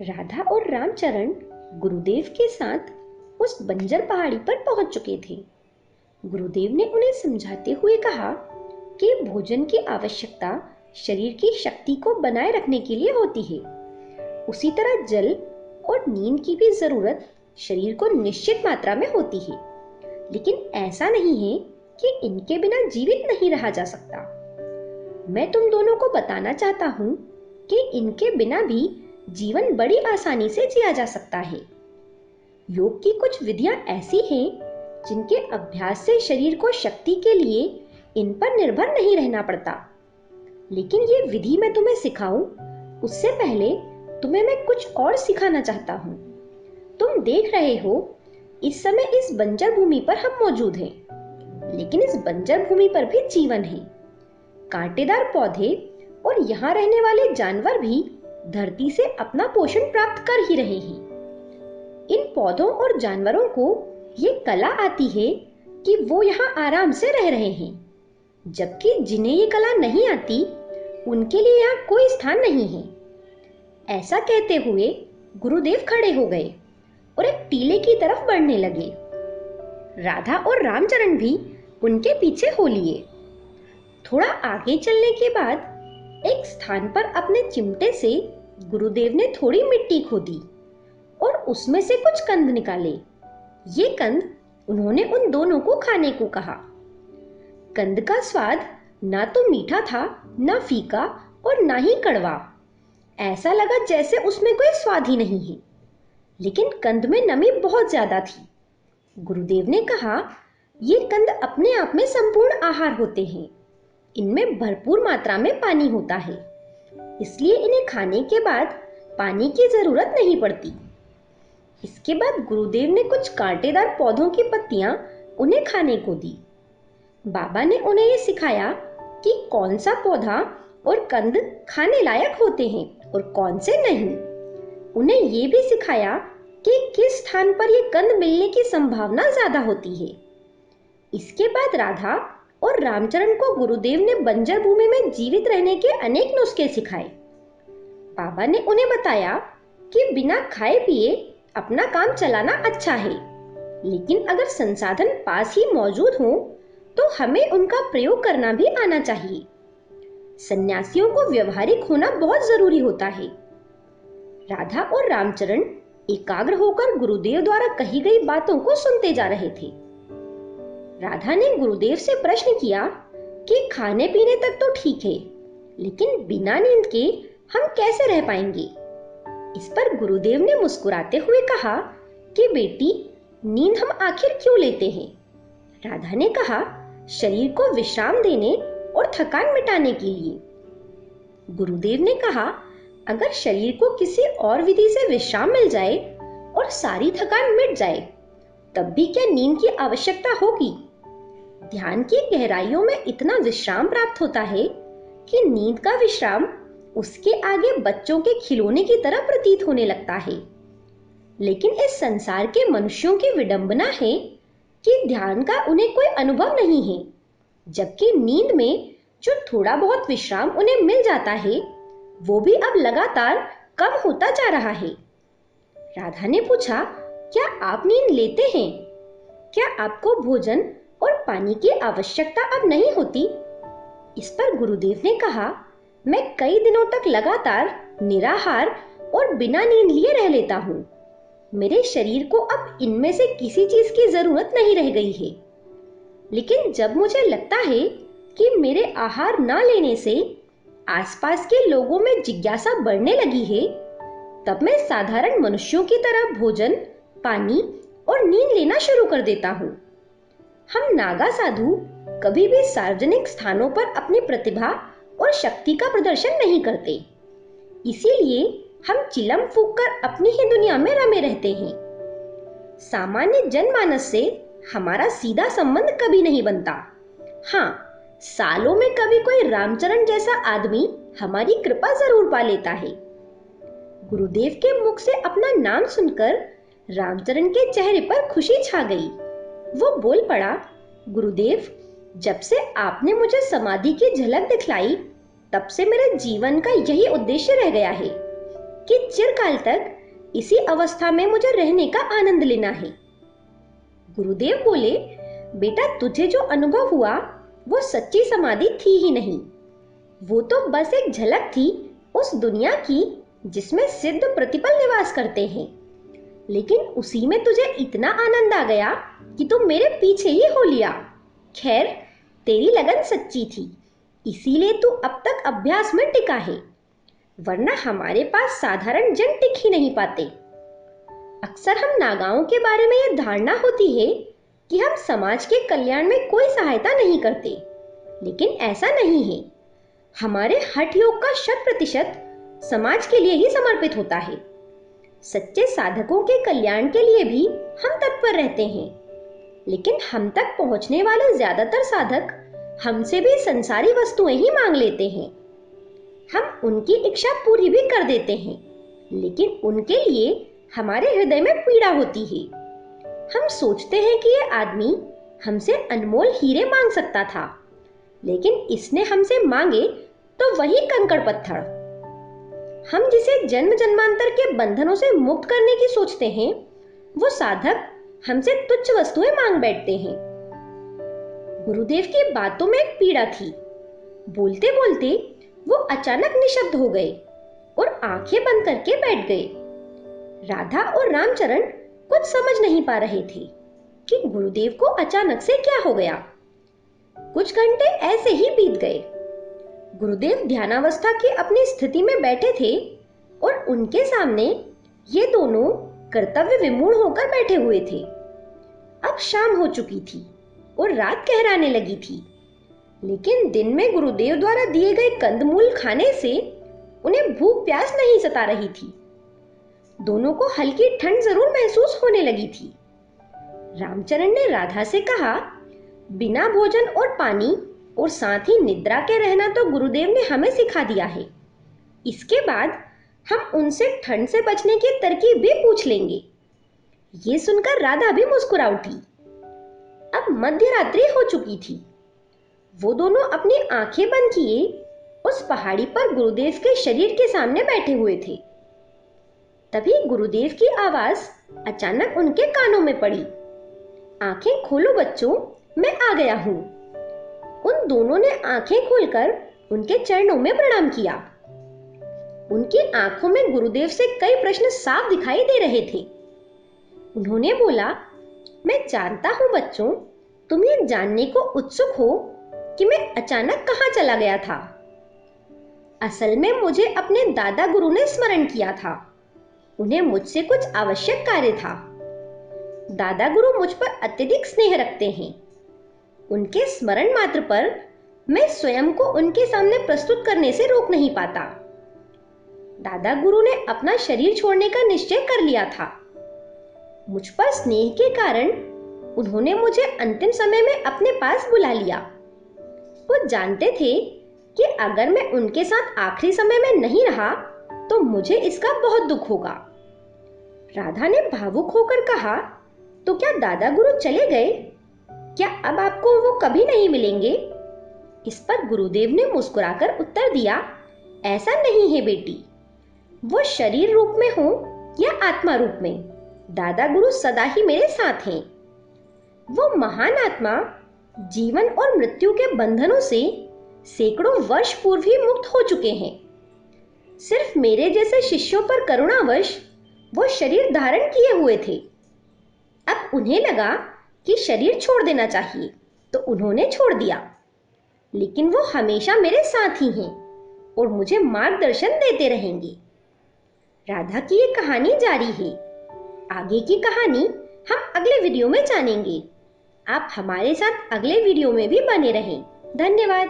राधा और रामचरण गुरुदेव के साथ उस बंजर पहाड़ी पर पहुंच चुके थे। गुरुदेव ने उन्हें समझाते हुए कहा कि भोजन की आवश्यकता शरीर की शक्ति को बनाए रखने के लिए होती है। उसी तरह जल और नींद की भी जरूरत शरीर को निश्चित मात्रा में होती है, लेकिन ऐसा नहीं है कि इनके बिना जीवित नहीं रहा जा सकता। मैं तुम दोनों को बताना चाहता हूँ कि इनके बिना भी जीवन बड़ी आसानी से जिया जा सकता है। योग की कुछ विधियां ऐसी हैं जिनके अभ्यास से शरीर को शक्ति के लिए इन पर निर्भर नहीं रहना पड़ता। लेकिन ये विधि मैं तुम्हें सिखाऊं उससे पहले तुम्हें मैं कुछ और सिखाना चाहता हूँ। तुम देख रहे हो इस समय इस बंजर भूमि पर हम मौजूद हैं, लेकिन इस बंजर भूमि पर भी जीवन है। कांटेदार पौधे और यहाँ रहने वाले जानवर भी धरती से अपना पोषण प्राप्त कर ही रहे हैं। इन पौधों और जानवरों को ये कला आती है कि वो यहाँ आराम से रह रहे हैं, जबकि जिन्हें ये कला नहीं आती उनके लिए यहाँ कोई स्थान नहीं है। ऐसा कहते हुए गुरुदेव खड़े हो गए और एक टीले की तरफ बढ़ने लगे। राधा और रामचरण भी उनके पीछे हो लिए। थोड़ा आगे चलने के बाद एक स्थान पर अपने चिमटे से गुरुदेव ने थोड़ी मिट्टी खोदी और उसमें से कुछ कंद निकाले। ये कंद उन्होंने उन दोनों को खाने को कहा। कंद का स्वाद ना तो मीठा था, ना फीका और ना ही कड़वा। ऐसा लगा जैसे उसमें कोई स्वाद ही नहीं है, लेकिन कंद में नमी बहुत ज्यादा थी। गुरुदेव ने कहा, ये कंद अपने आप में संपूर्ण आहार होते हैं। इनमें भरपूर मात्रा में पानी होता है, इसलिए इन्हें खाने के बाद पानी की जरूरत नहीं पड़ती। इसके बाद गुरुदेव ने कुछ कांटेदार पौधों की पत्तियां उन्हें खाने को दी। बाबा ने उन्हें यह सिखाया कि कौन सा पौधा और कंद खाने लायक होते हैं और कौन से नहीं। उन्हें यह भी सिखाया कि किस स्थान पर यह कंद मिलने की संभावना ज्यादा होती है। इसके बाद राधा और रामचरण को गुरुदेव ने बंजर भूमि में जीवित रहने के अनेक नुस्खे सिखाए। बाबा ने उन्हें बताया कि बिना खाए पिए अपना काम चलाना अच्छा है, लेकिन अगर संसाधन पास ही मौजूद हो तो हमें उनका प्रयोग करना भी आना चाहिए। सन्यासियों को व्यवहारिक होना बहुत जरूरी होता है। राधा और रामचरण एकाग्र होकर गुरुदेव द्वारा कही गई बातों को सुनते जा रहे थे। राधा ने गुरुदेव से प्रश्न किया कि खाने पीने तक तो ठीक है, लेकिन बिना नींद के हम कैसे रह पाएंगे। इस पर गुरुदेव ने मुस्कुराते हुए कहा कि बेटी, नींद हम आखिर क्यों लेते हैं। राधा ने कहा, शरीर को विश्राम देने और थकान मिटाने के लिए। गुरुदेव ने कहा, अगर शरीर को किसी और विधि से विश्राम मिल जाए और सारी थकान मिट जाए, तब भी क्या नींद की आवश्यकता होगी। ध्यान की गहराइयों में इतना विश्राम प्राप्त होता है कि नींद का विश्राम उसके आगे बच्चों के खिलौने की तरह प्रतीत होने लगता है। लेकिन इस संसार के मनुष्यों की विडंबना है कि ध्यान का उन्हें कोई अनुभव नहीं है, जबकि नींद में जो थोड़ा बहुत विश्राम उन्हें मिल जाता है वो भी अब लगातार कम होता जा रहा है। राधा ने पूछा, क्या आप नींद लेते हैं? क्या आपको भोजन और पानी की आवश्यकता अब नहीं होती? इस पर गुरुदेव ने कहा, मैं कई दिनों तक लगातार निराहार और बिना नींद लिए रह लेता हूँ। मेरे शरीर को अब इनमें से किसी चीज की जरूरत नहीं रह गई है। लेकिन जब मुझे लगता है कि मेरे आहार ना लेने से आसपास के लोगों में जिज्ञासा बढ़ने लगी है, तब मैं साधारण मनुष्यों की तरह भोजन, पानी और नींद लेना शुरू कर देता हूँ। हम नागा साधु कभी भी सार्वजनिक स्थानों पर अपनी प्रतिभा और शक्ति का प्रदर्शन नहीं करते, इसीलिए हम चिलम फूंककर अपनी ही दुनिया में रमे रहते हैं। सामान्य जनमानस से हमारा सीधा संबंध कभी नहीं बनता। हाँ, सालों में कभी कोई रामचरण जैसा आदमी हमारी कृपा जरूर पा लेता है। गुरुदेव के मुख से अपना नाम सुनकर रामचरण के चेहरे पर खुशी छा गई। वो बोल पड़ा, गुरुदेव, जब से आपने मुझे समाधि की झलक दिखलाई, तब से मेरे जीवन का यही उद्देश्य रह गया है कि चिरकाल तक इसी अवस्था में मुझे रहने का आनंद लेना है। गुरुदेव बोले, बेटा तुझे जो अनुभव हुआ वो सच्ची समाधि थी ही नहीं, वो तो बस एक झलक थी उस दुनिया की जिसमें सिद्ध प्रतिपल निवास करते हैं। लेकिन उसी में तुझे इतना आनंद आ गया कि तुम मेरे पीछे ही हो लिया। खैर, तेरी लगन सच्ची थी, इसीलिए तू अब तक अभ्यास में टिका है, वरना हमारे पास साधारण जन टिक ही नहीं पाते। अक्सर हम नागाओं के बारे में यह धारणा होती है कि हम समाज के कल्याण में कोई सहायता नहीं करते, लेकिन ऐसा नहीं है। हमारे हठ योग का 100% समाज के लिए ही समर्पित होता है। सच्चे साधकों के कल्याण के लिए भी हम तत्पर रहते हैं, लेकिन हम तक पहुंचने वाले ज्यादातर साधक हमसे भी संसारी वस्तुएं ही मांग लेते हैं। हम उनकी इच्छा पूरी भी कर देते हैं, लेकिन उनके लिए हमारे हृदय में पीड़ा होती है। हम सोचते हैं कि यह आदमी हमसे अनमोल हीरे मांग सकता था, लेकिन इसने हमसे मांगे तो वही कंकड़ पत्थर। हम जिसे जन्म जन्मांतर के बंधनों से मुक्त करने की सोचते हैं, वो साधक हमसे तुच्छ वस्तुएं मांग बैठते हैं। गुरुदेव की बातों में एक पीड़ा थी। बोलते बोलते वो अचानक निशब्द हो गए और आंखें बंद करके बैठ गए। राधा और रामचरण कुछ समझ नहीं पा रहे थे कि गुरुदेव को अचानक से क्या हो गया। कुछ घंटे ऐसे ही बीत गए। गुरुदेव ध्यानावस्था की अपनी स्थिति में बैठे थे और उनके सामने ये दोनों कर्तव्य विमूढ़ होकर बैठे हुए थे। अब शाम हो चुकी थी और रात गहराने लगी थी, लेकिन दिन में गुरुदेव द्वारा दिए गए कंदमूल खाने से उन्हें भूख प्यास नहीं सता रही थी। दोनों को हल्की ठंड जरूर महसूस होने लगी थी। रामचरण ने राधा से कहा, बिना भोजन और पानी और साथ ही निद्रा के रहना तो गुरुदेव ने हमें सिखा दिया है। इसके बाद हम उनसे ठंड से बचने की तरकीब भी पूछ लेंगे। ये सुनकर राधा भी मुस्कुरा उठी। अब मध्य रात्रि हो चुकी थी। वो दोनों अपनी आंखें बंद किए उस पहाड़ी पर गुरुदेव के शरीर के सामने बैठे हुए थे। तभी गुरुदेव की आवाज अचानक उनके कानों में पड़ी, आंखें खोलो बच्चों, मैं आ गया हूं। उन दोनों ने आंखें खोलकर उनके चरणों में प्रणाम किया। उनकी आंखों में गुरुदेव से कई प्रश्न साफ दिखाई दे रहे थे। उन्होंने बोला, मैं जानता हूं बच्चों, तुम ये जानने को उत्सुक हो कि मैं अचानक कहां चला गया था। असल में मुझे अपने दादा गुरु ने स्मरण किया था। उन्हें मुझसे कुछ आवश्यक कार्य था। दादा गुरु मुझ पर अत्यधिक स्नेह रखते हैं। उनके स्मरण मात्र पर मैं स्वयं को उनके सामने प्रस्तुत करने से रोक नहीं पाता। दादा गुरु ने अपना शरीर छोड़ने का निश्चय कर लिया था। मुझ पर स्नेह के कारण उन्होंने मुझे अंतिम समय में अपने पास बुला लिया। वो जानते थे कि अगर मैं उनके साथ आखिरी समय में नहीं रहा तो मुझे इसका बहुत दुख होगा। राधा ने भावुक होकर कहा, तो क्या दादा गुरु चले गए? क्या अब आपको वो कभी नहीं मिलेंगे? इस पर गुरुदेव ने मुस्कुराकर उत्तर दिया, ऐसा नहीं है बेटी। वो शरीर रूप में हो या आत्मा रूप में, दादा गुरु सदा ही मेरे साथ हैं। वो महान आत्मा जीवन और मृत्यु के बंधनों से सैकड़ों वर्ष पूर्व ही मुक्त हो चुके हैं। सिर्फ मेरे जैसे शिष्यों पर करुणावश वो शरीर धारण किए हुए थे। अब उन्हें लगा कि शरीर छोड़ देना चाहिए तो उन्होंने छोड़ दिया, लेकिन वो हमेशा मेरे साथ ही हैं और मुझे मार्गदर्शन देते रहेंगे। राधा की ये कहानी जारी है। आगे की कहानी हम अगले वीडियो में जानेंगे। आप हमारे साथ अगले वीडियो में भी बने रहें। धन्यवाद।